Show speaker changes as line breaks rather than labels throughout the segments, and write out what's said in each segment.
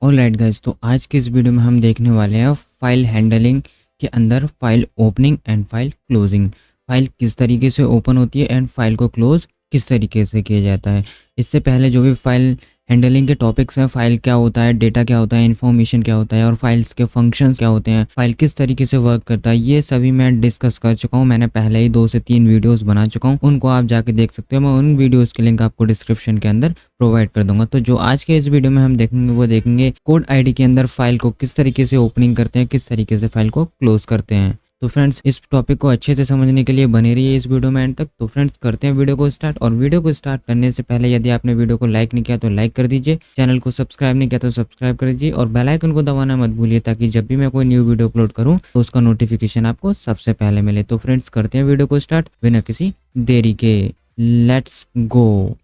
Alright guys, तो आज के इस वीडियो में हम देखने वाले हैं फाइल हैंडलिंग के अंदर file opening and file closing. File किस तरीके से ओपन होती है एंड फाइल को क्लोज किस तरीके से किया जाता है। इससे पहले जो भी फाइल हैंडलिंग के टॉपिक्स हैं, फाइल क्या होता है, डेटा क्या होता है, इन्फॉर्मेशन क्या होता है और फाइल्स के फंक्शंस क्या होते हैं, फाइल किस तरीके से वर्क करता है, ये सभी मैं डिस्कस कर चुका हूँ। मैंने पहले ही 2 से 3 वीडियोस बना चुका हूँ, उनको आप जाके देख सकते हो। मैं उन वीडियोस के लिंक आपको डिस्क्रिप्शन के अंदर प्रोवाइड कर दूंगा। तो जो आज के इस वीडियो में हम देखेंगे वो देखेंगे कोड आईडी के अंदर फाइल को किस तरीके से ओपनिंग करते हैं, किस तरीके से फाइल को क्लोज करते हैं। तो फ्रेंड्स, इस टॉपिक को अच्छे से समझने के लिए बने रहिए इस वीडियो में एंड तक। तो फ्रेंड्स, करते हैं वीडियो को स्टार्ट। और वीडियो को स्टार्ट करने से पहले यदि आपने वीडियो को लाइक नहीं किया तो लाइक कर दीजिए, चैनल को सब्सक्राइब नहीं किया तो सब्सक्राइब कर दीजिए और बेल आइकन को दबाना मत भूलिए, ताकि जब भी मैं कोई न्यू वीडियो अपलोड करूँ तो उसका नोटिफिकेशन आपको सबसे पहले मिले। तो फ्रेंड्स, करते हैं वीडियो को स्टार्ट बिना किसी देरी के। Let's go.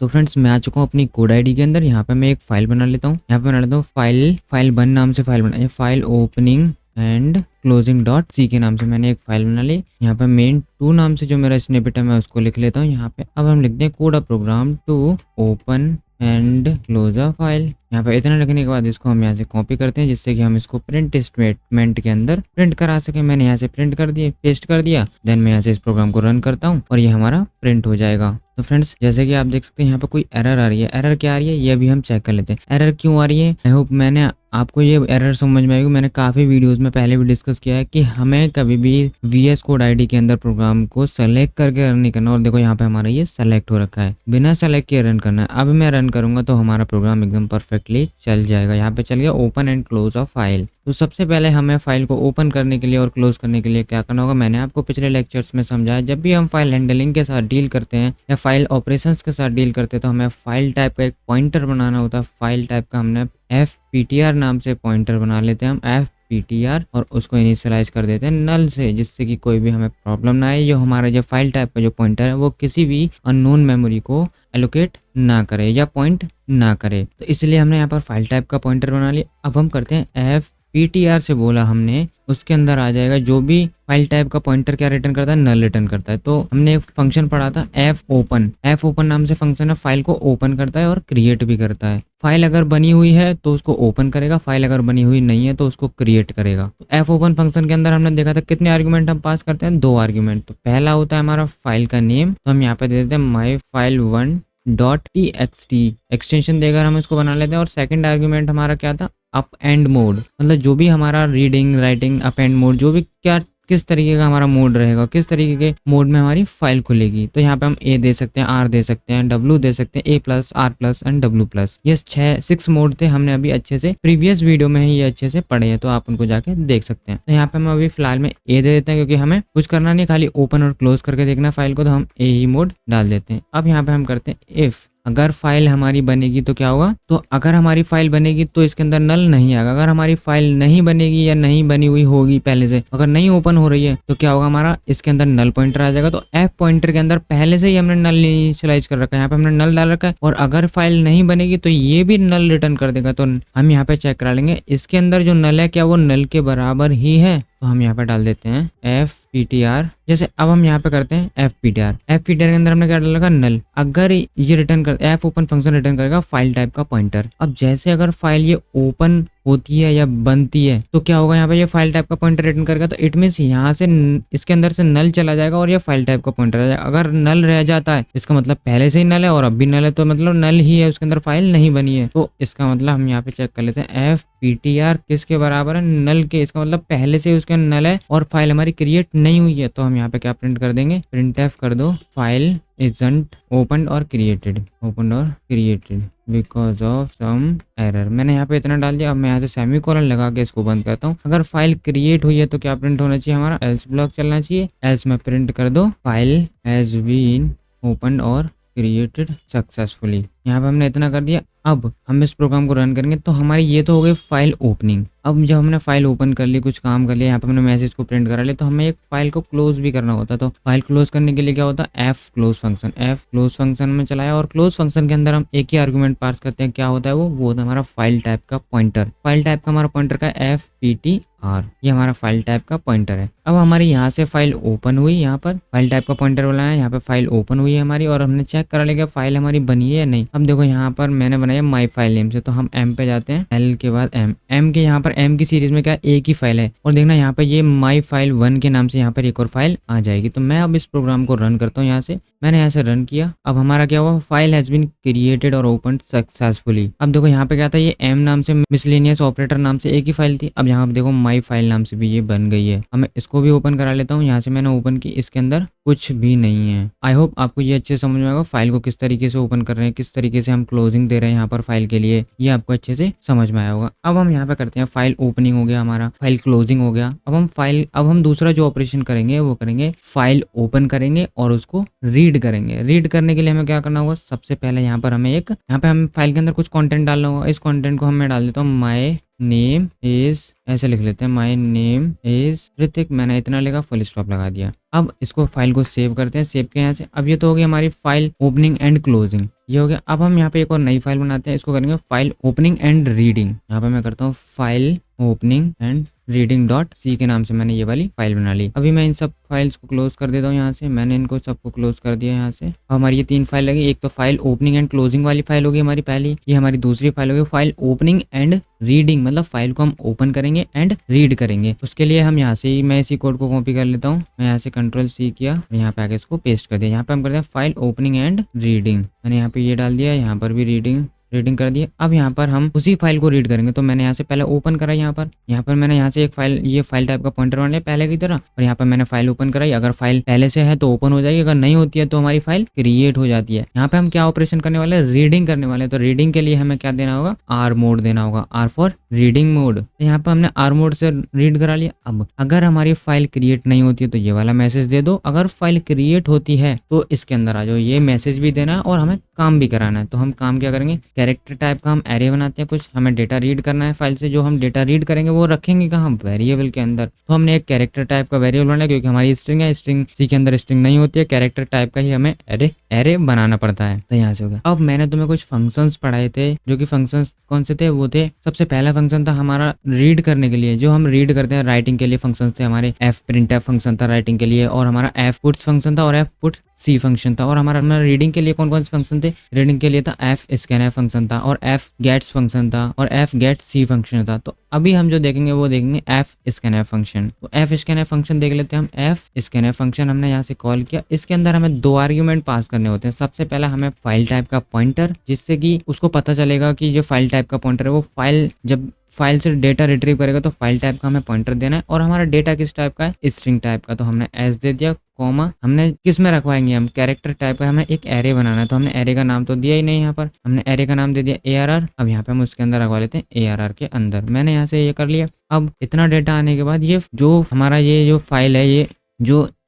तो फ्रेंड्स, मैं आ चुका हूँ अपनी कोड आईडी के अंदर। यहाँ पे मैं एक फाइल बना लेता हूँ। यहाँ पे बना लेता हूँ फाइल 1 नाम से फाइल बना, file opening and closing dot c के नाम से मैंने एक फाइल बना ली। यहाँ पे मेन 2 नाम से जो मेरा स्निपेट है मैं उसको लिख लेता हूँ। यहाँ पे अब हम लिखते हैं code a program to open and close a file. यहाँ पे इतना लिखने के बाद इसको हम यहाँ से कॉपी करते हैं, जिससे कि हम इसको प्रिंट स्टेटमेंट के अंदर प्रिंट करा सके। मैंने यहाँ से प्रिंट कर दिया, पेस्ट कर दिया। देन मैं यहाँ से इस प्रोग्राम को रन करता हूँ और ये हमारा प्रिंट हो जाएगा। तो फ्रेंड्स, जैसे कि आप देख सकते हैं यहाँ पे कोई एरर आ रही है। एरर क्या आ रही है ये अभी हम चेक कर लेते हैं। एरर क्यों आ रही है, आई होप मैंने आपको ये एरर समझ में आएगी। मैंने काफी वीडियोस में पहले भी डिस्कस किया है कि हमें कभी भी VS कोड आईडी के अंदर प्रोग्राम को सेलेक्ट करके रन नहीं करना। और देखो यहाँ पे हमारा ये सेलेक्ट हो रखा है, बिना सेलेक्ट किए रन करना है। अब मैं रन करूंगा तो हमारा प्रोग्राम एकदम परफेक्टली चल जाएगा। यहाँ पे चल गया open and close a file. तो सबसे पहले हमें फाइल को ओपन करने के लिए और क्लोज करने के लिए क्या करना होगा, मैंने आपको पिछले लेक्चर्स में समझाया। जब भी हम फाइल हैंडलिंग के साथ डील करते हैं या फाइल ऑपरेशंस के साथ डील करते हैं तो हमें फाइल टाइप का एक पॉइंटर बनाना होता है। फाइल टाइप का हमने fptr नाम से पॉइंटर बना लेते हैं हम, fptr, और उसको इनिशियलाइज कर देते हैं नल से, जिससे कि कोई भी हमें प्रॉब्लम ना आए। जो हमारा जो फाइल टाइप का जो पॉइंटर है वो किसी भी अननोन मेमोरी को एलोकेट ना करे या पॉइंट ना करे। तो इसलिए हमने यहाँ पर फाइल टाइप का पॉइंटर बना लिया। अब हम करते हैं fptr से बोला हमने, उसके अंदर आ जाएगा जो भी फाइल टाइप का पॉइंटर क्या रिटर्न करता है, नल रिटर्न करता है। तो हमने एक फंक्शन पढ़ा था fopen नाम से फंक्शन है, फाइल को ओपन करता है और क्रिएट भी करता है। फाइल अगर बनी हुई है तो उसको ओपन करेगा, फाइल अगर बनी हुई नहीं है तो उसको क्रिएट करेगा। तो fopen फंक्शन के अंदर हमने देखा था कितने आर्ग्यूमेंट हम पास करते हैं, 2 आर्ग्यूमेंट। तो पहला होता है हमारा फाइल का नेम, तो हम यहाँ पे दे देते हैं myfile1.txt एक्सटेंशन देकर हम इसको बना लेते हैं। और सेकंड आर्ग्यूमेंट हमारा क्या था, अप एंड मोड, मतलब जो भी हमारा reading writing up and mode, जो भी क्या किस तरीके का हमारा मोड रहेगा, किस तरीके के मोड में हमारी फाइल खुलेगी। तो यहाँ पे हम A दे सकते हैं, R दे सकते हैं, W दे सकते हैं, A+, R+ एंड W+। ये 6 मोड थे, हमने अभी अच्छे से प्रीवियस वीडियो में ही ये अच्छे से पढ़े हैं, तो आप उनको जाके देख सकते हैं। तो यहाँ पे हम अभी फिलहाल में A दे देते हैं, क्योंकि हमें कुछ करना नहीं, खाली ओपन और क्लोज करके देखना फाइल को, तो हम A ही मोड डाल देते हैं। अब यहाँ पे हम करते हैं इफ अगर फाइल हमारी बनेगी तो क्या होगा, तो अगर हमारी फाइल बनेगी तो इसके अंदर नल नहीं आएगा। अगर हमारी फाइल नहीं बनेगी या नहीं बनी हुई होगी पहले से, अगर नहीं ओपन हो रही है, तो क्या होगा, हमारा इसके अंदर नल पॉइंटर आ जाएगा। तो f पॉइंटर के अंदर पहले से ही हमने नल इनिशियलाइज कर रखा है, यहाँ पे हमने नल डाल रखा है। और अगर फाइल नहीं बनेगी तो ये भी नल रिटर्न कर देगा। तो हम यहाँ पे चेक करा लेंगे इसके अंदर जो नल है क्या वो नल के बराबर ही है। तो हम यहाँ पे डाल देते हैं fptr। जैसे अब हम यहाँ पे करते हैं fptr के अंदर हमने क्या डाला, नल। अगर ये रिटर्न कर fopen फंक्शन रिटर्न करेगा फाइल टाइप का पॉइंटर। अब जैसे अगर फाइल ये ओपन होती है या बनती है तो क्या होगा, यहाँ पे ये फाइल टाइप का पॉइंटर रिटर्न करेगा। तो इट मीन्स यहाँ से इसके अंदर से नल चला जाएगा और ये फाइल टाइप का पॉइंटर आ जाएगा। अगर नल रह जाता है इसका मतलब पहले से ही नल है और अब भी नल है, तो मतलब नल ही है, उसके अंदर फाइल नहीं बनी है। तो इसका मतलब हम यहाँ पे चेक कर लेते हैं fptr किसके बराबर है, नल के। इसका मतलब पहले से उसके नल है और फाइल हमारी क्रिएट नहीं हुई है। तो हम यहाँ पे क्या प्रिंट कर देंगे, printf कर दो file isn't opened or created because of some error. मैंने यहाँ पे इतना डाल दिया। अब मैं यहाँ से सेमीकोलन लगा के इसको बंद करता हूँ। अगर फाइल क्रिएट हुई है तो क्या प्रिंट होना चाहिए, हमारा एल्स ब्लॉक चलना चाहिए। एल्स में प्रिंट कर दो फाइल हैज बीन ओपन और क्रिएटेड सक्सेसफुली। यहाँ पे हमने इतना कर दिया। अब हम इस प्रोग्राम को रन करेंगे तो हमारी ये तो हो गई फाइल ओपनिंग। अब जब हमने फाइल ओपन कर ली, कुछ काम कर लिया, यहाँ पे हमने मैसेज को प्रिंट करा लिया, तो हमें एक फाइल को क्लोज भी करना होता है। तो फाइल क्लोज करने के लिए क्या होता है, f क्लोज फंक्शन में चलाया। और क्लोज फंक्शन के अंदर हम एक ही आर्गुमेंट पास करते हैं। क्या होता है वो होता है हमारा फाइल टाइप का पॉइंटर। फाइल टाइप का हमारा पॉइंटर का fptr R, ये हमारा फाइल टाइप का पॉइंटर है। अब हमारी यहाँ से फाइल ओपन हुई, यहाँ पर फाइल टाइप का पॉइंटर वाला है, यहाँ पे फाइल ओपन हुई है हमारी और हमने चेक करा लिया फाइल हमारी बनी है या नहीं। अब देखो यहाँ पर मैंने बनाया माई फाइल नेम से, तो हम M पे जाते हैं, L के बाद M के यहाँ पर M की सीरीज में क्या एक ही फाइल है और देखना यहाँ पे ये माई फाइल 1 के नाम से यहाँ पर एक और फाइल आ जाएगी। तो मैं अब इस प्रोग्राम को रन करता हूँ यहाँ से, मैंने यहाँ से रन किया। अब हमारा क्या हुआ, फाइल हैज बीन क्रिएटेड और ओपन सक्सेसफुली। अब देखो यहाँ पे क्या था, ये M नाम से मिसलेनियस ऑपरेटर नाम से एक ही फाइल थी। अब यहाँ पे देखो माई फाइल नाम से भी ये बन गई है। अब मैं इसको भी ओपन करा लेता हूँ, यहाँ से मैंने ओपन की, इसके अंदर कुछ भी नहीं है। आई होप आपको ये अच्छे से समझ में आएगा फाइल को किस तरीके से ओपन कर रहे हैं, किस तरीके से हम क्लोजिंग दे रहे हैं यहाँ पर फाइल के लिए, ये आपको अच्छे से समझ में आया होगा। अब हम यहाँ पे करते हैं फाइल ओपनिंग हो गया हमारा, फाइल क्लोजिंग हो गया। अब हम दूसरा जो ऑपरेशन करेंगे वो करेंगे फाइल ओपन करेंगे और उसको रीड करेंगे। रीड करने के लिए हमें क्या करना होगा, सबसे पहले यहाँ पर हमें यहाँ पे हम फाइल के अंदर कुछ कंटेंट डालना होगा। इस कंटेंट को मैं डाल देता हूँ माई नेम इज, ऐसे लिख लेते हैं माई नेम इज ऋतिक, मैंने इतना लिखा, फुल स्टॉप लगा दिया। अब इसको फाइल को सेव करते हैं, सेव के यहाँ से। अब ये तो हो गई हमारी फाइल ओपनिंग एंड क्लोजिंग, ये हो गया। अब हम यहाँ पे एक और नई फाइल बनाते हैं, इसको करेंगे फाइल ओपनिंग एंड रीडिंग। यहाँ पे मैं करता हूँ file opening and reading dot c के नाम से मैंने ये वाली फाइल बना ली। अभी मैं इन सब फाइल्स को क्लोज कर देता हूँ यहाँ से, मैंने इनको सबको क्लोज कर दिया यहाँ से। अब हमारी ये 3 फाइल लगी, एक तो फाइल ओपनिंग एंड क्लोजिंग वाली फाइल होगी हमारी पहली, ये हमारी दूसरी फाइल होगी फाइल ओपनिंग एंड रीडिंग, मतलब फाइल को हम ओपन करेंगे एंड रीड करेंगे। उसके लिए हम यहाँ से ही, मैं इसी कोड को कॉपी कर लेता हूँ, मैं यहाँ से Ctrl+C किया और यहाँ पे आके इसको पेस्ट कर दिया। यहाँ पे हम करते हैं फाइल ओपनिंग एंड रीडिंग, मैंने यहाँ पे ये डाल दिया, यहाँ पर भी रीडिंग कर दिया। अब यहाँ पर हम उसी फाइल को रीड करेंगे, तो मैंने यहाँ से पहले ओपन करा, यहाँ पर मैंने यहाँ से एक फाइल, ये फाइल टाइप का पॉइंटर बना लिया पहले की तरह, और यहाँ पर मैंने फाइल ओपन कराई। अगर फाइल पहले से है तो ओपन हो जाएगी, अगर नहीं होती है तो हमारी फाइल क्रिएट हो जाती है। यहाँ पे हम क्या ऑपरेशन करने वाले हैं, रीडिंग करने वाले हैं। तो रीडिंग के लिए हमें क्या देना होगा, R मोड देना होगा, R फॉर रीडिंग मोड। तो यहाँ पर हमने R मोड से रीड करा लिया। अब अगर हमारी फाइल क्रिएट नहीं होती है तो ये वाला मैसेज दे दो, अगर फाइल क्रिएट होती है तो इसके अंदर आ जाओ, ये मैसेज भी देना है और हमें काम भी कराना है। तो हम काम क्या करेंगे, कैरेक्टर टाइप का हम एरे बनाते हैं कुछ, हमें डेटा रीड करना है फाइल से, जो हम डेटा रीड करेंगे वो रखेंगे कहाँ, वेरिएबल के अंदर। तो हमने एक कैरेक्टर टाइप का वेरिएबल बनाया, क्योंकि हमारी स्ट्रिंग है, स्ट्रिंग सी के अंदर स्ट्रिंग नहीं होती है, कैरेक्टर टाइप का ही हमें एरे बनाना पड़ता है। तो यहाँ से हो गया। अब मैंने तुम्हें कुछ फंक्शंस पढ़ाए थे, जो कि फंक्शंस कौन से थे, वो थे, सबसे पहला फंक्शन था हमारा रीड करने के लिए, जो हम रीड करते हैं राइटिंग के लिए फंक्शन थे हमारे, एफ प्रिंटफ फंक्शन था राइटिंग के लिए, और हमारा एफ पुट्स फंक्शन था और एफ पुट्स सी फंक्शन था। और हमारा रीडिंग के लिए कौन कौन से फंक्शन थे, रीडिंग के लिए था एफ स्कैनफ फंक्शन था और एफ गेट्स फंक्शन था और एफ गेट सी फंक्शन था। तो अभी हम जो देखेंगे वो देखेंगे एफ स्कैनफ फंक्शन। तो एफ स्कैनफ फंक्शन देख लेते हैं हम। एफ स्कैनफ फंक्शन हमने यहाँ से कॉल किया, इसके अंदर हमें 2 आर्ग्यूमेंट पास करने होते हैं। सबसे पहला हमें फाइल टाइप का पॉइंटर, जिससे कि उसको पता चलेगा कि जो फाइल टाइप का पॉइंटर है वो फाइल, जब फाइल से डेटा रिट्रीव करेगा तो फाइल टाइप का हमें पॉइंटर देना है। और हमारा डेटा किस टाइप का है, स्ट्रिंग टाइप का, तो हमने एस दे दिया, कॉमा हमने किस में रखवाएंगे, हम कैरेक्टर टाइप का, हमें एक एरे बनाना है। तो हमने एरे का नाम तो दिया ही नहीं, यहाँ पर हमने एरे का नाम दे दिया ARR। अब यहाँ पे हम उसके अंदर रखवा लेते हैं ARR के अंदर, मैंने यहाँ से ये कर लिया। अब इतना डेटा आने के बाद ये जो हमारा ये जो फाइल है,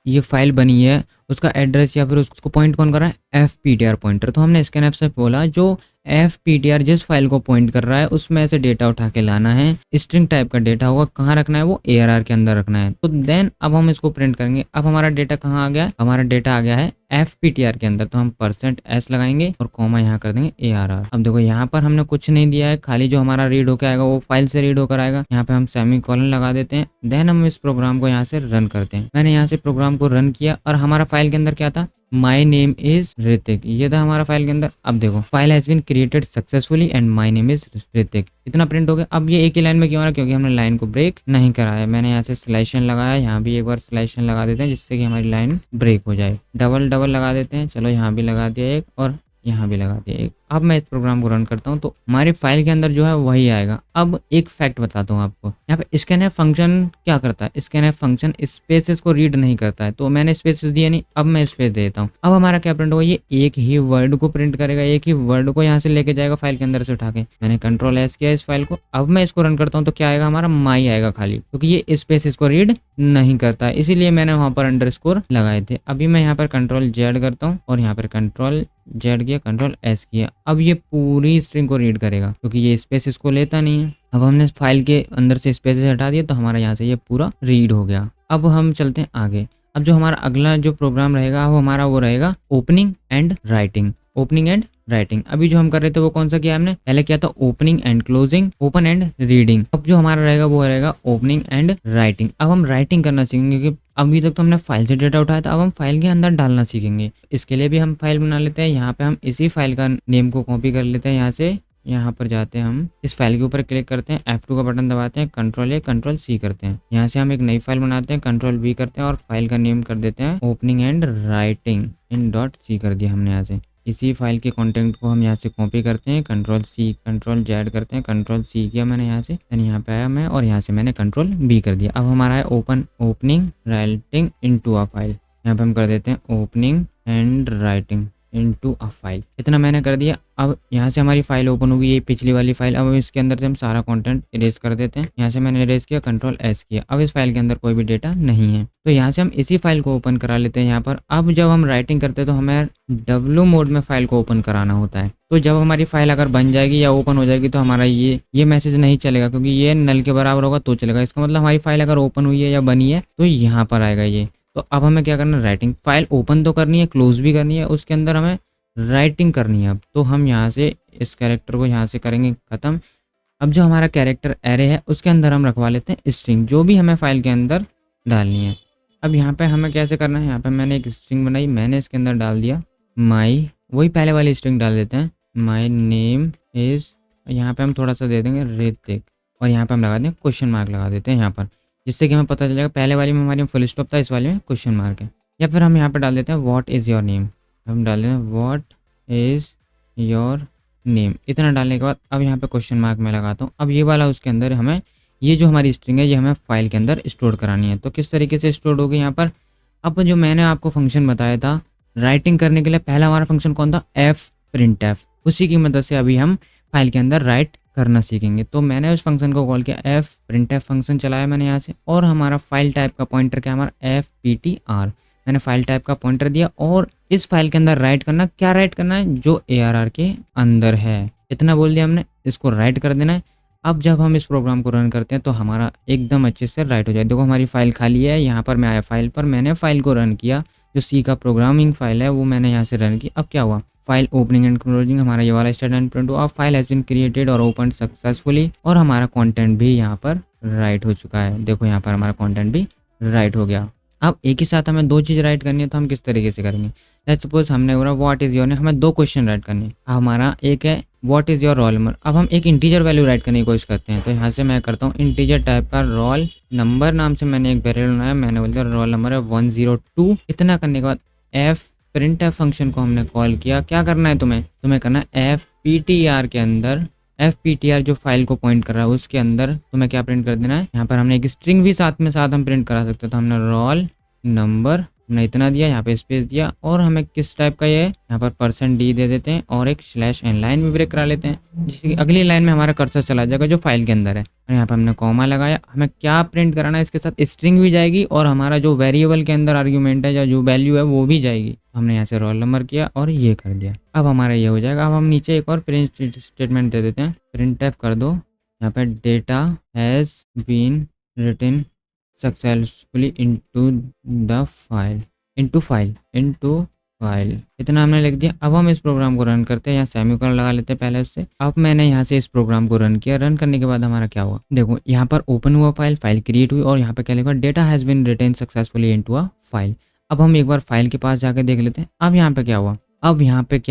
ये फाइल बनी है, उसका एड्रेस या फिर उसको पॉइंट कौन कर रहा है, FPTR पॉइंटर। तो हमने स्कैनफ से बोला जो FPTR जिस फाइल को पॉइंट कर रहा है उसमें से डेटा उठा के लाना है, स्ट्रिंग टाइप का डेटा होगा, कहाँ रखना है, वो ARR के अंदर रखना है। तो देन अब हम इसको प्रिंट करेंगे। अब हमारा डेटा कहाँ आ गया है, हमारा डेटा आ गया है FPTR के अंदर, तो हम %s लगाएंगे और कॉमा यहाँ कर देंगे ARR। अब देखो यहाँ पर हमने कुछ नहीं दिया है, खाली जो हमारा रीड होकर आएगा वो फाइल से रीड होकर आएगा। यहाँ पे हम सेमीकोलन लगा देते हैं, देन हम इस प्रोग्राम को यहाँ से रन करते हैं। मैंने यहाँ से प्रोग्राम को रन किया और हमारा फाइल के अंदर क्या था, माई नेम इज ऋतिक, ये था हमारा फाइल के अंदर। अब देखो file has been created successfully and my name is Hrithik, इतना प्रिंट हो गया। अब ये एक ही लाइन में क्यों आ रहा है, क्योंकि हमने लाइन को ब्रेक नहीं कराया। मैंने यहाँ से स्लैशन लगाया, यहाँ भी एक बार स्लैशन लगा देते हैं जिससे कि हमारी लाइन ब्रेक हो जाए। डबल लगा देते हैं, चलो यहाँ भी लगा दिया एक और यहाँ भी लगा दिया एक। अब मैं इस प्रोग्राम को रन करता हूँ तो हमारी फाइल के अंदर जो है वही आएगा। अब एक फैक्ट बताता हूँ आपको, यहाँ पे स्कैनफ फंक्शन क्या करता है, स्कैनफ फंक्शन स्पेसेस को रीड नहीं करता है, तो मैंने स्पेसेस दिया नहीं, अब मैं स्पेस देता हूँ। अब हमारा क्या प्रिंट होगा, ये एक ही वर्ड को प्रिंट करेगा, एक ही वर्ड को यहाँ से लेके जाएगा फाइल के अंदर से उठा के। मैंने Ctrl+S किया इस फाइल को। अब मैं इसको रन करता हूँ तो क्या आएगा, हमारा माई आएगा खाली, क्योंकि ये स्पेस इसको रीड नहीं करता है, इसीलिए मैंने वहां पर अंडरस्कोर लगाए थे। अभी मैं यहाँ पर Ctrl+Z करता हूँ और यहाँ पर Ctrl+Z किया, Ctrl+S किया। अब ये पूरी स्ट्रिंग को रीड करेगा क्योंकि ये स्पेस इसको लेता नहीं है। अब हमने फाइल के अंदर से स्पेसेस हटा दिए तो हमारा यहाँ से ये पूरा रीड हो गया। अब हम चलते हैं आगे। अब जो हमारा अगला जो प्रोग्राम रहेगा वो हमारा वो रहेगा opening and writing. Opening and writing. अभी जो हम कर रहे थे वो कौन सा किया हमने, पहले किया था opening and closing, open and reading. अब जो हमारा रहेगा वो रहेगा ओपनिंग एंड राइटिंग। अब हम राइटिंग करना सीखेंगे क्योंकि अभी तक तो हमने फाइल से डेटा उठाया था, अब हम फाइल के अंदर डालना सीखेंगे। इसके लिए भी हम फाइल बना लेते हैं। यहाँ पे हम इसी फाइल का नेम को कॉपी कर लेते हैं, यहाँ से यहाँ पर जाते हैं, हम इस फाइल के ऊपर क्लिक करते हैं, F2 का बटन दबाते हैं, कंट्रोल A कंट्रोल C करते हैं। यहाँ से हम एक नई फाइल बनाते हैं, कंट्रोल V करते हैं और फाइल का नेम कर देते हैं opening and writing in dot C कर दिया हमने यहाँ से। इसी फाइल के कंटेंट को हम यहाँ से कॉपी करते हैं, कंट्रोल C कंट्रोल Z करते हैं, कंट्रोल C किया मैंने यहाँ से, यहाँ पे आया मैं और यहाँ से मैंने कंट्रोल B कर दिया। अब हमारा है opening writing into a file. यहाँ पे हम कर देते हैं opening and writing into a file. इतना मैंने कर दिया। अब यहाँ से हमारी फाइल ओपन होगी, ये पिछली वाली फाइल। अब इसके अंदर से हम सारा कंटेंट इरेज कर देते हैं। यहाँ से मैंने इरेज किया, कंट्रोल S किया। अब इस फाइल के अंदर कोई भी डेटा नहीं है, तो यहाँ से हम इसी फाइल को ओपन करा लेते हैं यहाँ पर। अब जब हम राइटिंग करते हैं तो हमें W मोड में फाइल को ओपन कराना होता है। तो जब हमारी फाइल अगर बन जाएगी या ओपन हो जाएगी तो हमारा ये मैसेज नहीं चलेगा, क्योंकि ये नल के बराबर होगा तो चलेगा। इसका मतलब हमारी फाइल अगर ओपन हुई है या बनी है तो यहाँ पर आएगा ये। तो अब हमें क्या करना है, राइटिंग फाइल ओपन तो करनी है, क्लोज भी करनी है, उसके अंदर हमें राइटिंग करनी है। अब तो हम यहाँ से इस कैरेक्टर को यहाँ से करेंगे ख़त्म। अब जो हमारा कैरेक्टर एरे है उसके अंदर हम रखवा लेते हैं स्ट्रिंग, जो भी हमें फाइल के अंदर डालनी है। अब यहाँ पे हमें कैसे करना है, यहाँ पे मैंने एक स्ट्रिंग बनाई, मैंने इसके अंदर डाल दिया माई, वही पहले वाली स्ट्रिंग डाल देते हैं, माई नेम इज़, यहाँ पे हम थोड़ा सा दे देंगे ऋतिक, और यहाँ पे हम लगा देंगे क्वेश्चन मार्क लगा देते हैं यहाँ पर, जिससे कि हमें पता चल जाएगा पहले वाली में हमारी फुल स्टॉप था, इस वाली में क्वेश्चन मार्क है। या फिर हम यहाँ पर डाल देते हैं व्हाट इज़ योर नेम, हम डाल देते हैं व्हाट इज़ योर नेम। इतना डालने के बाद अब यहाँ पे क्वेश्चन मार्क मैं लगाता हूँ। अब ये वाला उसके अंदर हमें ये जो हमारी स्ट्रिंग है ये हमें फाइल के अंदर स्टोर करानी है। तो किस तरीके से स्टोर होगी यहाँ पर, अब जो मैंने आपको फंक्शन बताया था राइटिंग करने के लिए, पहला हमारा फंक्शन कौन था, printf, उसी की मदद से अभी हम फाइल के अंदर राइट करना सीखेंगे। तो मैंने उस फंक्शन को कॉल किया, printf फंक्शन चलाया मैंने यहाँ से, और हमारा फाइल टाइप का पॉइंटर क्या हमारा fptr, मैंने फाइल टाइप का पॉइंटर दिया। और इस फाइल के अंदर राइट करना, क्या राइट करना है, जो ARR के अंदर है, इतना बोल दिया हमने, इसको राइट कर देना है। अब जब हम इस प्रोग्राम को रन करते हैं तो हमारा एकदम अच्छे से राइट हो जाए। देखो हमारी फाइल खाली है, यहाँ पर मैं आया फाइल पर, मैंने फाइल को रन किया, जो C का प्रोग्रामिंग फाइल है वो मैंने यहाँ से रन की। अब क्या हुआ, फाइल ओपनिंग एंड क्लोजिंग, हमारा ये वाला स्टेटमेंट प्रिंट हुआ, फाइल हैज बीन क्रिएटेड और ओपन सक्सेसफुली, और हमारा कंटेंट भी यहाँ पर राइट हो चुका है। देखो यहाँ पर हमारा कंटेंट भी राइट हो गया। अब एक ही साथ हमें 2 चीज़ राइट करनी है, तो हम किस तरीके से करेंगे, लेट्स सपोज हमने बोला व्हाट इज़ योर नेम, हमें 2 क्वेश्चन राइट करने हैं। हमारा एक है what is your roll number, अब हम एक इंटीजर वैल्यू राइट करने की कोशिश करते हैं। तो यहाँ से मैं करता हूँ इंटीजर टाइप का रोल नंबर नाम से मैंने एक वेरिएबल बनाया, मैंने बोल दिया रोल नंबर है 102। इतना करने के बाद printf फंक्शन को हमने कॉल किया। क्या करना है तुम्हें करना है fptr के अंदर, fptr जो फाइल को पॉइंट कर रहा है उसके अंदर तुम्हें क्या प्रिंट कर देना है, यहाँ पर हमने एक स्ट्रिंग भी साथ हम प्रिंट करा सकते हैं। तो हमने रोल नंबर हमने इतना दिया, यहाँ पे स्पेस दिया, और हमें किस टाइप का ये है, यहाँ पर %d दे देते हैं और एक /n लाइन भी ब्रेक करा लेते हैं, जिसकी अगली लाइन में हमारा कर्सर चला जाएगा जो फाइल के अंदर है। और यहाँ पर हमने कॉमा लगाया। हमें क्या प्रिंट कराना है, इसके साथ स्ट्रिंग भी जाएगी और हमारा जो वेरिएबल के अंदर आर्ग्यूमेंट है या जो वैल्यू है वो भी जाएगी। हमने यहाँ से रोल नंबर किया और ये कर दिया। अब हमारा ये हो जाएगा। अब हम नीचे एक और प्रिंट स्टेटमेंट दे देते हैं, printf कर दो, यहाँ पे data has been written successfully into file, इतना हमने लिख दिया। अब हम इस प्रोग्राम को रन करते हैं, यहाँ सेमीकोलन लगा लेते हैं पहले उससे। अब मैंने यहाँ से इस प्रोग्राम को रन किया, रन करने के बाद हमारा क्या हुआ, देखो यहाँ पर ओपन हुआ फाइल क्रिएट हुई और यहाँ पे क्या लिखा, data has been written successfully into a file. अब हम एक बार फाइल के पास जाकर देख लेते हैं। अब यहाँ पे क्या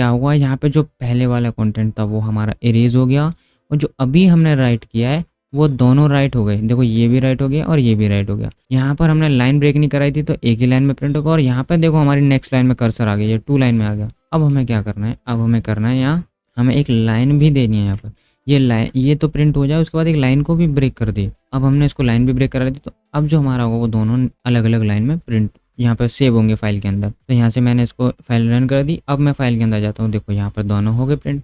हुआ, यहाँ पे जो पहले वाला कंटेंट था वो हमारा इरेज हो गया, और जो अभी हमने राइट किया है वो दोनों राइट हो गए। देखो ये भी राइट हो गया और ये भी राइट हो गया। यहाँ पर हमने लाइन ब्रेक नहीं कराई थी तो एक ही लाइन में प्रिंट होगा, और यहाँ पर देखो हमारी नेक्स्ट लाइन में कर्सर आ गया, ये 2 लाइन में आ गया। अब हमें क्या करना है, यहाँ हमें एक लाइन भी देनी है। यहाँ पर ये लाइन, ये तो प्रिंट हो जाए, उसके बाद एक लाइन को भी ब्रेक कर दी। अब हमने इसको लाइन भी ब्रेक करा दी, तो अब जो हमारा होगा वो दोनों अलग अलग लाइन में प्रिंट यहाँ पर सेव होंगे फाइल के अंदर। तो यहाँ से मैंने इसको फाइल रन कर दी। अब मैं फाइल के अंदर जाता हूँ, देखो यहाँ पर दोनों हो गए प्रिंट।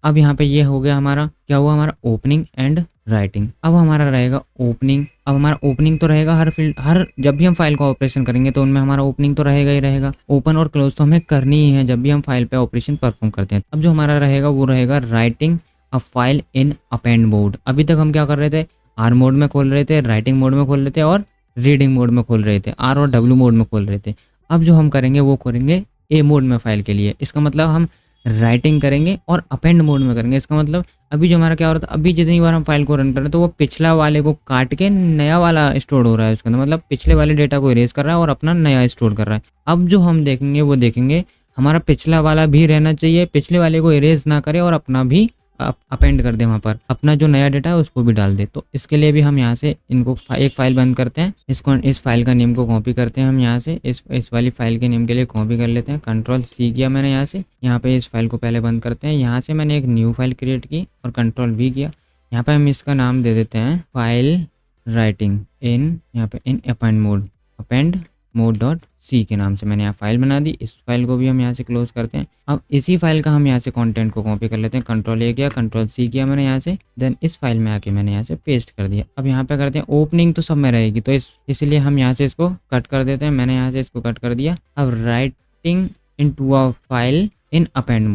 अब यहाँ पे ये हो गया हमारा, क्या हुआ, हमारा ओपनिंग एंड राइटिंग। अब हमारा रहेगा ओपनिंग। अब हमारा ओपनिंग तो रहेगा हर जब भी हम फाइल का ऑपरेशन करेंगे तो उनमें हमारा ओपनिंग तो रहेगा ही रहेगा। ओपन और क्लोज तो हमें करनी ही है जब भी हम फाइल पे ऑपरेशन परफॉर्म करते हैं। अब जो हमारा रहेगा वो रहेगा writing a file in append mode. अभी तक हम क्या कर रहे थे, R मोड में खोल रहे थे, राइटिंग मोड में खोल रहे थे और रीडिंग मोड में खोल रहे थे, R और W मोड में खोल रहे थे। अब जो हम करेंगे वो करेंगे A मोड में फाइल के लिए। इसका मतलब हम राइटिंग करेंगे और अपेंड मोड में करेंगे। इसका मतलब अभी जो हमारा क्या हो रहा था, अभी जितनी बार हम फाइल को रन कर रहे हैं तो वो पिछला वाले को काट के नया वाला स्टोर हो रहा है उसके अंदर, मतलब पिछले वाले डेटा को इरेज कर रहा है और अपना नया स्टोर कर रहा है। अब जो हम देखेंगे वो देखेंगे हमारा पिछला वाला भी रहना चाहिए, पिछले वाले को इरेज ना करे और अपना भी अपेंड कर दे, वहाँ पर अपना जो नया डेटा है उसको भी डाल दे। तो इसके लिए भी हम यहाँ से इनको एक फाइल बंद करते हैं, इसको इस फाइल का नेम को कॉपी करते हैं हम यहाँ से, इस वाली फाइल के नेम के लिए कॉपी कर लेते हैं। Ctrl+C किया मैंने यहाँ से, यहाँ पे इस फाइल को पहले बंद करते हैं। यहाँ से मैंने एक न्यू फाइल क्रिएट की और Ctrl+V किया। यहाँ पे हम इसका नाम दे देते हैं फाइल राइटिंग इन, यहाँ पे इन अपेंड मोड डॉट सी के नाम से मैंने यहाँ फाइल बना दी। इस फाइल को भी हम यहाँ से क्लोज करते हैं। अब इसी फाइल का हम यहाँ से कंटेंट को कॉपी कर लेते हैं। Ctrl+A किया, Ctrl+C किया मैंने यहाँ से, देन इस फाइल में आके मैंने यहाँ से पेस्ट कर दिया। अब यहाँ पे करते हैं ओपनिंग तो सब में रहेगी, तो इसलिए हम यहाँ से इसको कट कर देते हैं। मैंने यहाँ से इसको कट कर दिया। अब writing into a file in append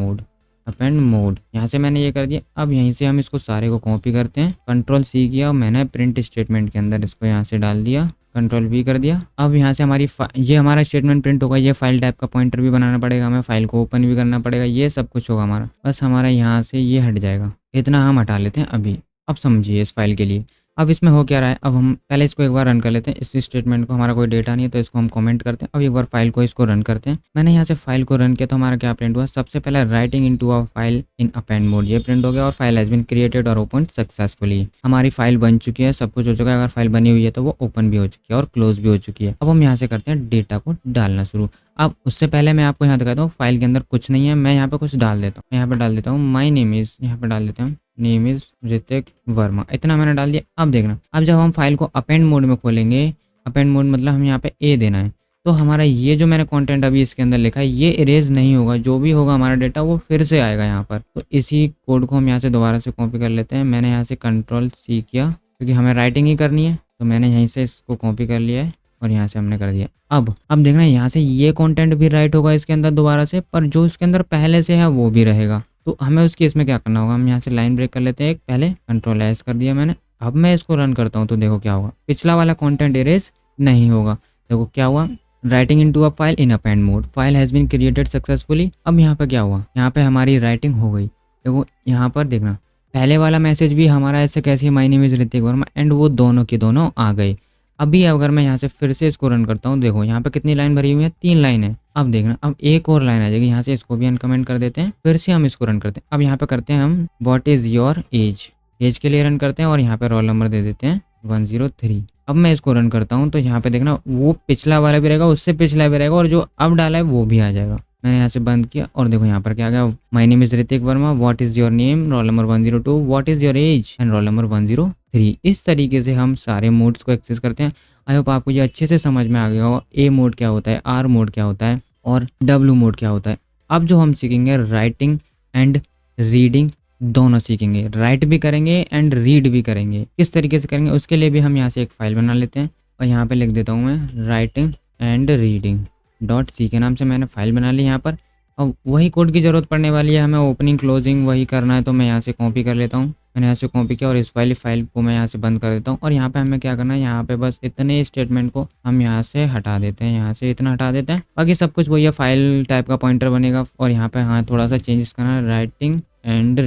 mode यहाँ से मैंने ये कर दिया। अब यहीं से हम इसको सारे को कॉपी करते हैं। Ctrl+C किया और मैंने प्रिंट स्टेटमेंट के अंदर इसको यहाँ से डाल दिया, Ctrl+V कर दिया। अब यहाँ से ये हमारा स्टेटमेंट प्रिंट होगा। ये फाइल टाइप का पॉइंटर भी बनाना पड़ेगा हमें, फाइल को ओपन भी करना पड़ेगा, ये सब कुछ होगा हमारा। बस हमारा यहाँ से ये हट जाएगा, इतना हम हटा लेते हैं अभी। अब समझिए इस फाइल के लिए अब इसमें हो क्या रहा है। अब हम पहले इसको एक बार रन कर लेते हैं। इस स्टेटमेंट को, हमारा कोई डेटा नहीं है तो इसको हम कमेंट करते हैं। अब एक बार फाइल को इसको रन करते हैं। मैंने यहाँ से फाइल को रन किया तो हमारा क्या प्रिंट हुआ, सबसे पहले writing into a file in append mode, ये प्रिंट हो गया और फाइल हैज बीन क्रिएटेड और ओपन सक्सेसफुली। हमारी फाइल बन चुकी है, सब कुछ हो चुका है। अगर फाइल बनी हुई है तो वो ओपन भी हो चुकी है और क्लोज भी हो चुकी है। अब हम यहाँ से करते हैं डेटा को डालना शुरू। अब उससे पहले मैं आपको यहाँ दिखाता हूँ फाइल के अंदर कुछ नहीं है, मैं यहाँ पे कुछ डाल देता हूँ। यहाँ पे डाल देता हूँ माई नेम इज, यहाँ पे डाल देता हूँ नेम इज ऋतिक वर्मा, इतना मैंने डाल दिया। अब देखना, अब जब हम फाइल को अपेंड मोड में खोलेंगे, अपेंड मोड मतलब हम यहाँ पे ए देना है, तो हमारा ये जो मैंने कंटेंट अभी इसके अंदर लिखा है ये इरेज नहीं होगा, जो भी होगा हमारा डेटा वो फिर से आएगा यहाँ पर। तो इसी कोड को हम यहाँ से दोबारा से कॉपी कर लेते हैं। मैंने यहाँ से Ctrl+C किया क्योंकि हमें राइटिंग ही करनी है, तो मैंने यहीं से इसको कॉपी कर लिया है और यहाँ से हमने कर दिया। अब देखना यहाँ से ये कंटेंट भी राइट होगा इसके अंदर दोबारा से, पर जो इसके अंदर पहले से है वो भी रहेगा। तो हमें उसके इसमें क्या करना होगा, हम यहाँ से लाइन ब्रेक कर लेते हैं। एक पहले Ctrl+S कर दिया मैंने। अब मैं इसको रन करता हूँ तो देखो क्या होगा, पिछला वाला कंटेंट इरेज नहीं होगा। देखो क्या हुआ, writing into a file in append mode, file has been created successfully. अब यहाँ पे क्या हुआ, यहाँ पे हमारी राइटिंग हो गई। देखो यहाँ पर देखना, पहले वाला मैसेज भी हमारा ऐसे कैसे my name is Hrithik Verma and वो दोनों के दोनों आ गए। अभी अगर मैं यहाँ से फिर से इसको रन करता हूँ, देखो यहाँ पे कितनी लाइन भरी हुई है, 3 लाइन है। अब देखना, अब एक और लाइन आ जाएगी, यहाँ से इसको भी अनकमेंट कर देते हैं, फिर से हम इसको रन करते हैं। अब यहाँ पे करते हैं हम व्हाट इज योर एज के लिए रन करते हैं और यहाँ पे रोल नंबर दे देते हैं 103। अब मैं इसको रन करता हूँ तो यहाँ पे देखना वो पिछला वाला भी रहेगा, उससे पिछला भी रहेगा और जो अब डाला है वो भी आ जाएगा। मैंने यहाँ से बंद किया और देखो यहाँ पर क्या आ गया, my name is Hrithik Verma, what is your name, roll number 102, what is your age and roll number 103। इस तरीके से हम सारे मोड्स को एक्सेस करते हैं। आई होप आपको ये अच्छे से समझ में आ गया होगा, ए मोड क्या होता है, आर मोड क्या होता है और डब्ल्यू मोड क्या होता है। अब जो हम सीखेंगे राइटिंग एंड रीडिंग दोनों सीखेंगे, राइट भी करेंगे एंड रीड भी करेंगे। किस तरीके से करेंगे उसके लिए भी हम यहाँ से एक फाइल बना लेते हैं और यहाँ पे लिख देता हूँ मैं writing and reading dot c के नाम से मैंने फाइल बना ली यहाँ पर। अब वही कोड की ज़रूरत पड़ने वाली है, हमें ओपनिंग क्लोजिंग वही करना है, तो मैं यहाँ से कॉपी कर लेता हूँ। मैंने यहाँ से कॉपी किया और इस वाली फाइल को मैं यहाँ से बंद कर देता हूँ और यहाँ पे हमें क्या करना है, यहाँ पे बस इतने स्टेटमेंट को हम यहाँ से हटा देते हैं, यहाँ से इतना हटा देते हैं, बाकी सब कुछ वही है, फाइल टाइप का पॉइंटर बनेगा। और यहाँ पे हाँ थोड़ा सा चेंजेस करना है, writing and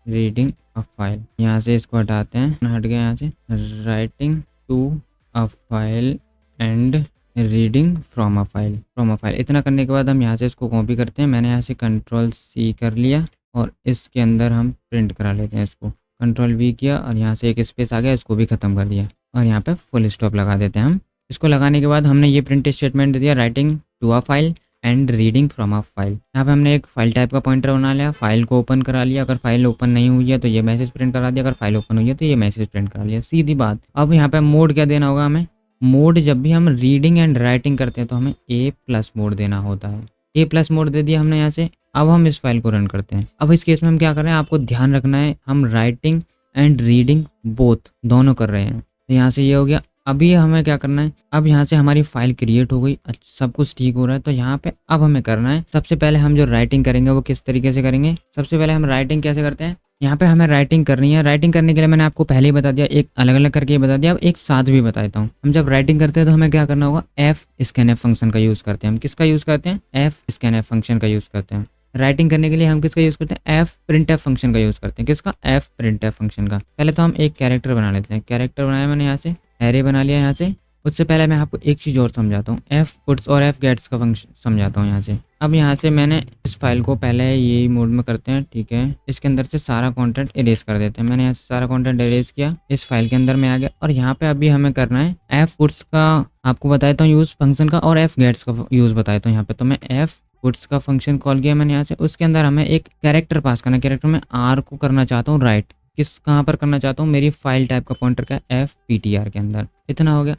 reading a file, यहाँ से इसको हटाते हैं, हट गया यहाँ से, writing to a file and reading from a file. इतना करने के बाद हम यहाँ से इसको कॉपी करते हैं। मैंने यहाँ से Ctrl+C कर लिया और इसके अंदर हम प्रिंट करा लेते हैं इसको, Ctrl+V किया और यहाँ से एक स्पेस आ गया, इसको भी ख़त्म कर दिया और यहाँ पे फुल स्टॉप लगा देते हैं हम। इसको लगाने के बाद हमने ये प्रिंट स्टेटमेंट दे दिया, writing to a file and reading from a file. यहाँ पे हमने एक फाइल टाइप का पॉइंटर बना लिया, फाइल को ओपन करा लिया, अगर फाइल ओपन नहीं हुई है तो ये मैसेज प्रिंट करा दिया, अगर फाइल ओपन हुई है तो ये मैसेज प्रिंट करा लिया, सीधी बात। अब यहाँ पे मोड क्या देना होगा हमें, मोड जब भी हम रीडिंग एंड राइटिंग करते हैं तो हमें A+ मोड देना होता है। A+ मोड दे दिया हमने यहाँ से। अब हम इस फाइल को रन करते हैं। अब इस केस में हम क्या कर रहे हैं, आपको ध्यान रखना है, हम राइटिंग एंड रीडिंग बोथ दोनों कर रहे हैं। तो यहाँ से ये हो गया। अभी हमें क्या करना है, अब यहाँ से हमारी फाइल क्रिएट हो गई, सब कुछ ठीक हो रहा है। तो यहाँ पे अब हमें करना है, सबसे पहले हम जो राइटिंग करेंगे वो किस तरीके से करेंगे। सबसे पहले हम राइटिंग कैसे करते हैं, यहाँ पे हमें राइटिंग करनी है। राइटिंग करने के लिए मैंने आपको पहले ही बता दिया, एक अलग अलग करके बता दिया, अब एक साथ भी बता देता हूँ। हम जब राइटिंग करते हैं तो हमें क्या करना होगा, F scanf फंक्शन का यूज़ करते हैं। हम किसका यूज़ करते हैं, F scanf फंक्शन का यूज़ करते हैं। राइटिंग करने के लिए हम किसका यूज़ करते हैं, एफ प्रिंट एफ फंक्शन का यूज़ करते हैं। किसका, एफ प्रिंट एफ फंक्शन का। पहले तो हम एक कैरेक्टर बना लेते हैं। कैरेक्टर बनाया मैंने यहाँ से, एरे बना लिया यहाँ से। उससे पहले मैं आपको एक चीज़ और समझाता हूँ, एफ पुट्स और एफ गेट्स का फंक्शन समझाता हूँ यहाँ से। अब यहाँ से मैंने इस फाइल को पहले यही मोड में करते हैं, ठीक है। इसके अंदर से सारा कंटेंट इरेज कर देते हैं। मैंने यहाँ से सारा कंटेंट इरेज किया, इस फाइल के अंदर में आ गया। और यहाँ पे अभी हमें करना है एफ पुट्स का, आपको बताता हूँ यूज़ फंक्शन का, और एफ गेट्स का यूज़ बताता हूँ यहाँ पे। तो मैं एफ पुट्स का फंक्शन कॉल किया मैंने यहाँ से। उसके अंदर हमें एक कैरेक्टर पास करना है। कैरेक्टर में आर को करना चाहता हूँ राइट, किस कहाँ पर करना चाहता हूँ, मेरी फाइल टाइप का पॉइंटर का एफ पी टी आर के अंदर। इतना हो गया।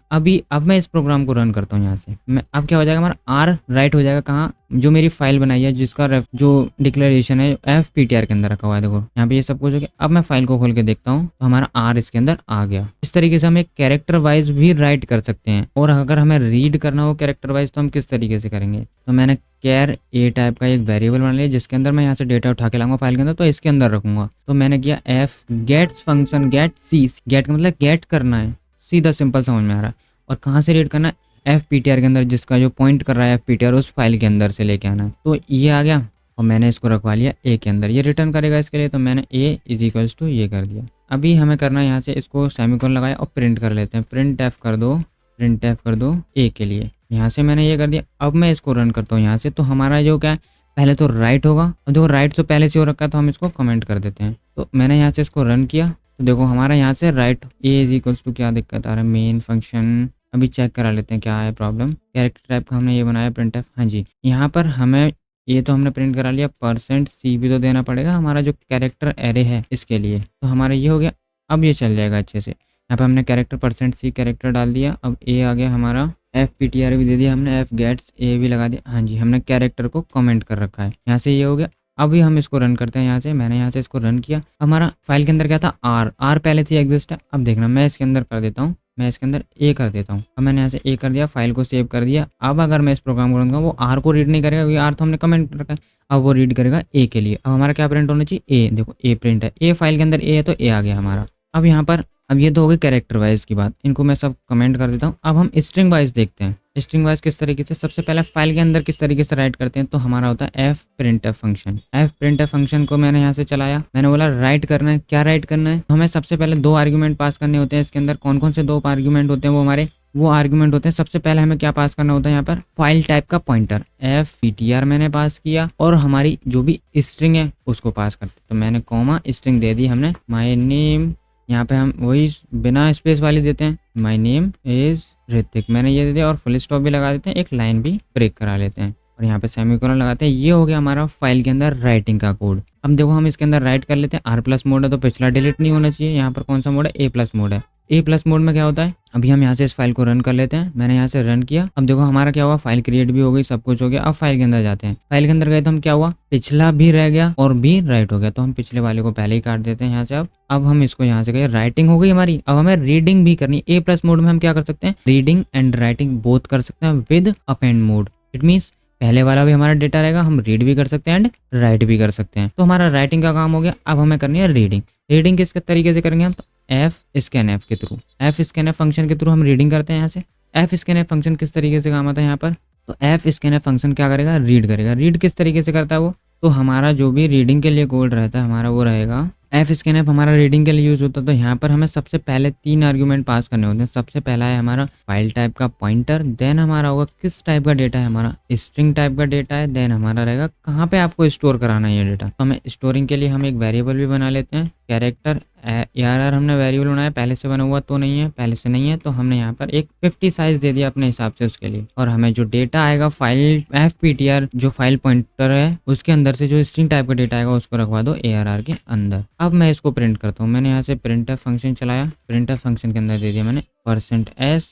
अब मैं इस प्रोग्राम को रन करता हूँ यहाँ से। मैं अब क्या हो जाएगा, हमारा आर राइट हो जाएगा कहाँ, जो मेरी फाइल बनाई है जिसका जो डिक्लेरेशन है एफ पी टी आर के अंदर रखा हुआ है। देखो यहाँ पे ये सब कुछ हो गया। अब मैं फाइल को खोल के देखता हूँ तो हमारा आर इसके अंदर आ गया। इस तरीके से हम एक कैरेक्टर वाइज भी राइट कर सकते हैं। और अगर हमें रीड करना हो कैरेक्टर वाइज तो हम किस तरीके से करेंगे, तो मैंने कैर ए टाइप का एक वेरिएबल बना लिया जिसके अंदर मैं यहाँ से डेटा उठा के लाऊंगा फाइल के अंदर, तो इसके अंदर रखूंगा। तो मैंने किया एफ गेट्स फंक्शन गेट सी, गेट का मतलब गेट करना है, सीधा सिंपल समझ में आ रहा है। और कहाँ से रीड करना है, एफ पी टी आर के अंदर, जिसका जो पॉइंट कर रहा है एफ पी टी आर उस फाइल के अंदर से लेके आना है। तो ये आ गया और मैंने इसको रखवा लिया ए के अंदर। ये रिटर्न करेगा इसके लिए, तो मैंने ए इज इक्वल्स टू ये कर दिया। अभी हमें करना है यहाँ से इसको सेमीकोलन लगाया और प्रिंट कर लेते हैं। प्रिंट एफ कर दो ए के लिए। यहाँ से मैंने ये कर दिया। अब मैं इसको रन करता हूँ यहाँ से। तो हमारा जो क्या है, पहले तो राइट होगा, और देखो राइट तो पहले से हो रखा है तो हम इसको कमेंट कर देते हैं। तो मैंने यहाँ से इसको रन किया तो देखो हमारा यहाँ से write a is equals to, क्या दिक्कत आ रहा है, मेन फंक्शन अभी चेक करा लेते हैं क्या है प्रॉब्लम। कैरेक्टर टाइप का हमने ये बनाया प्रिंट एफ, हाँ जी। यहाँ पर हमें ये तो हमने प्रिंट करा लिया, %c भी तो देना पड़ेगा हमारा जो कैरेक्टर एरे है इसके लिए। तो हमारा ये हो गया। अब ये चल जाएगा अच्छे से। यहाँ पे हमने कैरेक्टर %c कैरेक्टर डाल दिया। अब ए आ गया हमारा, एफ पी टी आर भी दे दिया हमने, एफ गेट्स ए भी लगा दिया, हाँ जी। हमने कैरेक्टर को कमेंट कर रखा है। यहाँ से ये हो गया। अभी हम इसको रन करते हैं यहाँ से। मैंने यहाँ से इसको रन किया। हमारा फाइल के अंदर क्या था, आर पहले से एग्जिस्ट है। अब देखना मैं इसके अंदर कर देता हूँ, मैं इसके अंदर ए कर देता हूँ। अब मैंने यहाँ से ए कर दिया, फाइल को सेव कर दिया। अब अगर मैं इस प्रोग्राम को रन करूँ वो आर को रीड नहीं करेगा क्योंकि आर तो हमने कमेंट रखा है। अब वो रीड करेगा ए के लिए। अब हमारा क्या प्रिंट होना चाहिए, ए। देखो ए प्रिंट है, ए फाइल के अंदर ए है तो ए आ गया हमारा। अब यहाँ पर अब ये तो हो गई कैरेक्टर वाइज की बात, इनको मैं सब कमेंट कर देता हूँ। अब हम स्ट्रिंग वाइज देखते हैं। स्ट्रिंग वाइज किस तरीके से, सबसे पहले फाइल के अंदर किस तरीके से राइट करते हैं, तो हमारा होता है F print F function. F print F function को मैंने यहाँ से चलाया। मैंने बोला राइट करना है, क्या राइट करना है, हमें सबसे पहले 2 आर्ग्यूमेंट पास करने होते हैं इसके अंदर। कौन कौन से 2 आर्ग्यूमेंट होते हैं, वो आर्ग्यूमेंट होते हैं। सबसे पहले हमें क्या पास करना होता है यहाँ पर, फाइल टाइप का pointer F P T R मैंने पास किया, और हमारी जो भी स्ट्रिंग है उसको पास करते। तो मैंने कॉमा स्ट्रिंग दे दी हमने, माई नेम, यहाँ पे हम वही बिना स्पेस वाली देते हैं, माई नेम इज ऋतिक, मैंने ये दे दिया। और फुल स्टॉप भी लगा देते हैं, एक लाइन भी ब्रेक करा लेते हैं, और यहाँ पे सेमीकोलन लगाते हैं। ये हो गया हमारा फाइल के अंदर राइटिंग का कोड। अब देखो हम इसके अंदर राइट कर लेते हैं। आर प्लस मोड है तो पिछला डिलीट नहीं होना चाहिए। यहाँ पर कौन सा मोड है, ए प्लस मोड है। ए प्लस मोड में क्या होता है, अभी हम यहाँ से इस फाइल को रन कर लेते हैं। मैंने यहाँ से रन किया। अब देखो हमारा क्या हुआ, फाइल क्रिएट भी हो गई, सब कुछ हो गया। अब फाइल के अंदर जाते हैं। फाइल के अंदर गए तो हम क्या हुआ, पिछला भी रह गया और भी राइट हो गया, तो हम पिछले वाले को पहले ही काट देते हैं यहाँ से। अब हम इसको यहाँ से गए, राइटिंग हो गई हमारी। अब हमें रीडिंग भी करनी है। ए प्लस मोड में हम क्या कर सकते हैं, रीडिंग एंड राइटिंग बोथ कर सकते हैं with append mode. It means पहले वाला भी हमारा डेटा रहेगा, हम रीड भी कर सकते हैं एंड राइट भी कर सकते हैं। तो हमारा राइटिंग का काम हो गया। अब हमें करनी है रीडिंग। रीडिंग किस तरीके से करेंगे हम, तो एफ स्कैन एफ के through, F scan F function के थ्रू हम रीडिंग करते हैं यहाँ से। एफ स्कैन एफ फंक्शन किस तरीके से काम आता है यहाँ पर, तो एफ स्कैन एफ फंक्शन क्या करेगा, रीड करेगा। रीड किस तरीके से करता है वो, तो हमारा जो भी रीडिंग के लिए कोड रहता है हमारा वो रहेगा, एफ स्कैन एफ हमारा रीडिंग के लिए यूज होता है। तो यहाँ पर हमें सबसे पहले 3 आर्ग्यूमेंट पास करने होते हैं। सबसे पहला है हमारा फाइल टाइप का पॉइंटर, देन हमारा होगा किस टाइप का डेटा है, हमारा स्ट्रिंग टाइप का डेटा है, देन हमारा रहेगा कहाँ पे आपको स्टोर कराना है ये डेटा। तो हमें स्टोरिंग के लिए हम एक वेरिएबल भी बना लेते हैं, कैरेक्टर ARR हमने वेरिएबल बनाया, पहले से बना हुआ तो नहीं है, पहले से नहीं है, तो हमने यहाँ पर एक 50 साइज दे दिया अपने हिसाब से उसके लिए। और हमें जो डेटा आएगा फाइल FPTR जो फाइल पॉइंटर है उसके अंदर से जो स्ट्रिंग टाइप का डेटा आएगा उसको रखवा दो ARR के अंदर। अब मैं इसको प्रिंट करता हूँ। मैंने यहाँ से printf फंक्शन चलाया, printf फंक्शन के अंदर दे दिया मैंने %s,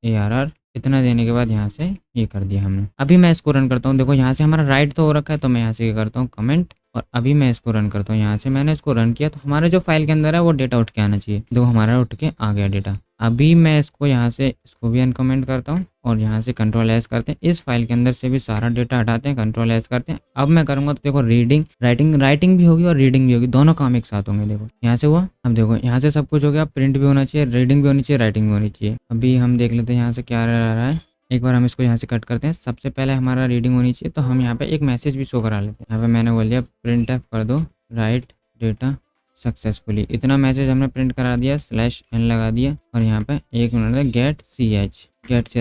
ARR। इतना देने के बाद यहाँ से ये कर दिया हमने। अभी मैं इसको रन करता हूँ। देखो यहाँ से हमारा राइट तो हो रखा है, तो मैं यहाँ से ये करता हूँ कमेंट, और अभी मैं इसको रन करता हूँ। यहाँ से मैंने इसको रन किया तो हमारा जो फाइल के अंदर है वो डेटा उठ के आना चाहिए। देखो हमारा उठ के आ गया डेटा। अभी मैं इसको यहाँ से इसको भी अनकमेंट करता हूँ और यहाँ से Ctrl+S करते हैं। इस फाइल के अंदर से भी सारा डेटा हटाते हैं, Ctrl+S करते हैं। अब मैं करूँगा तो देखो रीडिंग राइटिंग भी होगी और रीडिंग भी होगी, दोनों काम एक साथ होंगे। देखो यहाँ से हुआ। अब देखो यहाँ से सब कुछ हो गया, प्रिंट भी होना चाहिए, रीडिंग भी होनी चाहिए, राइटिंग भी होनी चाहिए। अभी हम देख लेते हैं यहाँ से क्या रह रहा है। एक बार हम इसको यहाँ से कट करते हैं। सबसे पहले हमारा रीडिंग होनी चाहिए, तो हम यहाँ पे एक मैसेज भी शो करा लेते हैं। यहाँ पे मैंने बोल दिया प्रिंट एफ कर दो राइट डेटा सक्सेसफुली। इतना मैसेज हमने प्रिंट करा दिया, /n लगा दिया और यहाँ पे एक मिनट गेट ch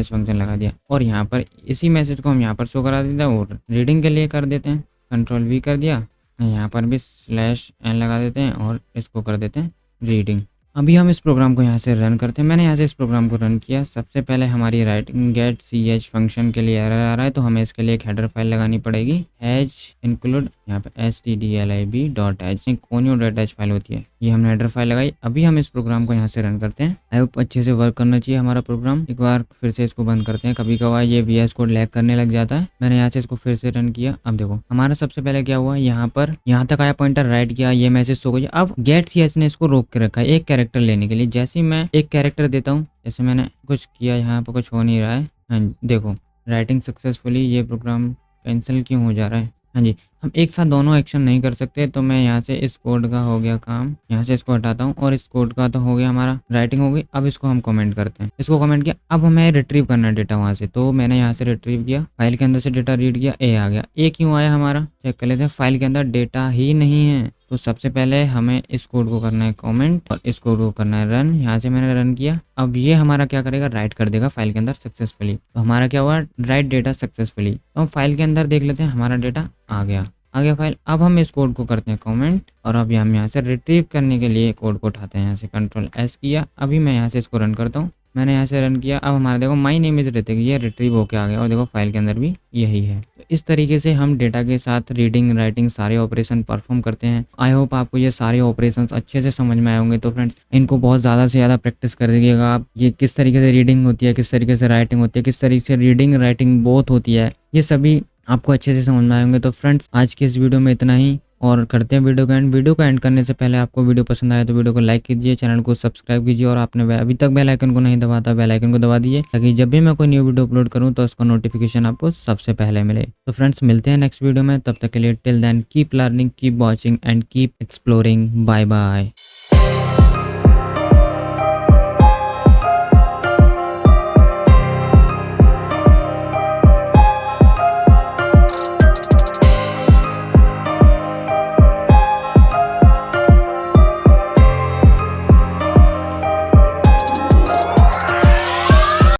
फंक्शन लगा दिया और यहाँ पर इसी मैसेज को हम यहाँ पर शो करा देते हैं और रीडिंग के लिए कर देते हैं। Ctrl+V कर दिया, यहाँ पर भी /n लगा देते हैं और इसको कर देते हैं रीडिंग। अभी हम इस प्रोग्राम को यहाँ से रन करते हैं। मैंने यहाँ से इस प्रोग्राम को रन किया। सबसे पहले हमारी राइटिंग गेट ch फंक्शन के लिए एरर आ रहा है, तो हमें इसके लिए एक हेडर फाइल लगानी पड़ेगी। हैज इंक्लूड यहाँ पे stdlib.h conio.h फाइल होती है, ये हमने हेडर फाइल लगाई। अभी हम इस प्रोग्राम को यहाँ से रन करते हैं। आई होप अच्छे से वर्क करना चाहिए हमारा प्रोग्राम। एक बार फिर से इसको बंद करते हैं। कभी कभार ये VS कोड लैग करने लग जाता है। मैंने यहाँ से इसको फिर से रन किया। अब देखो हमारा सबसे पहले क्या हुआ, यहाँ पर यहाँ तक आया पॉइंटर, राइट किया, ये मैसेज शो गया। अब गेट ch ने इसको रोक के रखा है एक कैरेक्टर लेने के लिए। जैसे ही मैं एक कैरेक्टर देता हूँ, जैसे मैंने कुछ किया, यहाँ पर कुछ हो नहीं रहा है। हाँ देखो राइटिंग सक्सेसफुली, ये प्रोग्राम कैंसिल क्यों हो जा रहा है। हाँ जी, हम एक साथ दोनों एक्शन नहीं कर सकते, तो मैं यहाँ से इस कोड का हो गया काम, यहाँ से इसको हटाता हूँ और इस कोड का तो हो गया, हमारा राइटिंग हो गई। अब इसको हम कमेंट करते हैं। इसको कमेंट किया, अब हमें रिट्रीव करना है डेटा वहाँ से, तो मैंने यहाँ से रिट्रीव किया, फाइल के अंदर से डेटा रीड किया, ए आ गया। ए क्यों आया हमारा, चेक कर लेते हैं। फाइल के अंदर डेटा ही नहीं है, तो सबसे पहले हमें इस कोड को करना है कमेंट और इस कोड को करना है रन। यहाँ से मैंने रन किया। अब ये हमारा क्या करेगा, राइट कर देगा फाइल के अंदर सक्सेसफुली। तो हमारा क्या हुआ, राइट डेटा सक्सेसफुली। तो हम फाइल के अंदर देख लेते हैं, हमारा डेटा आ गया फाइल। अब हम इस कोड को करते हैं कमेंट और अब हम यहाँ से रिट्रीव करने के लिए कोड को उठाते हैं, यहाँ से Ctrl+S किया। अभी मैं यहाँ से इसको रन करता हूँ। मैंने यहाँ से रन किया। अब हमारा देखो माई नेम इज ऋतिक, ये रिट्रीव होके आ गया और देखो फाइल के अंदर भी यही है। तो इस तरीके से हम डेटा के साथ रीडिंग राइटिंग सारे ऑपरेशन परफॉर्म करते हैं। आई होप आपको ये सारे ऑपरेशंस अच्छे से समझ में आए होंगे। तो फ्रेंड्स इनको बहुत ज़्यादा से ज़्यादा प्रैक्टिस कर दीजिएगा आप। ये किस तरीके से रीडिंग होती है, किस तरीके से राइटिंग होती है, किस तरीके से रीडिंग राइटिंग बोथ होती है, ये सभी आपको अच्छे से समझ में आएंगे। तो फ्रेंड्स आज के इस वीडियो में इतना ही और करते हैं वीडियो का एंड। वीडियो का एंड करने से पहले आपको वीडियो पसंद आए तो वीडियो को लाइक कीजिए, चैनल को सब्सक्राइब कीजिए और आपने अभी तक बेल आइकन को नहीं दबाता बेल आइकन को दबा दीजिए, ताकि जब भी मैं कोई न्यू वीडियो अपलोड करूं तो उसका नोटिफिकेशन आपको सबसे पहले मिले। तो फ्रेंड्स मिलते हैं नेक्स्ट वीडियो में, तब तक के लिए till then keep learning, keep watching and keep exploring. Bye bye.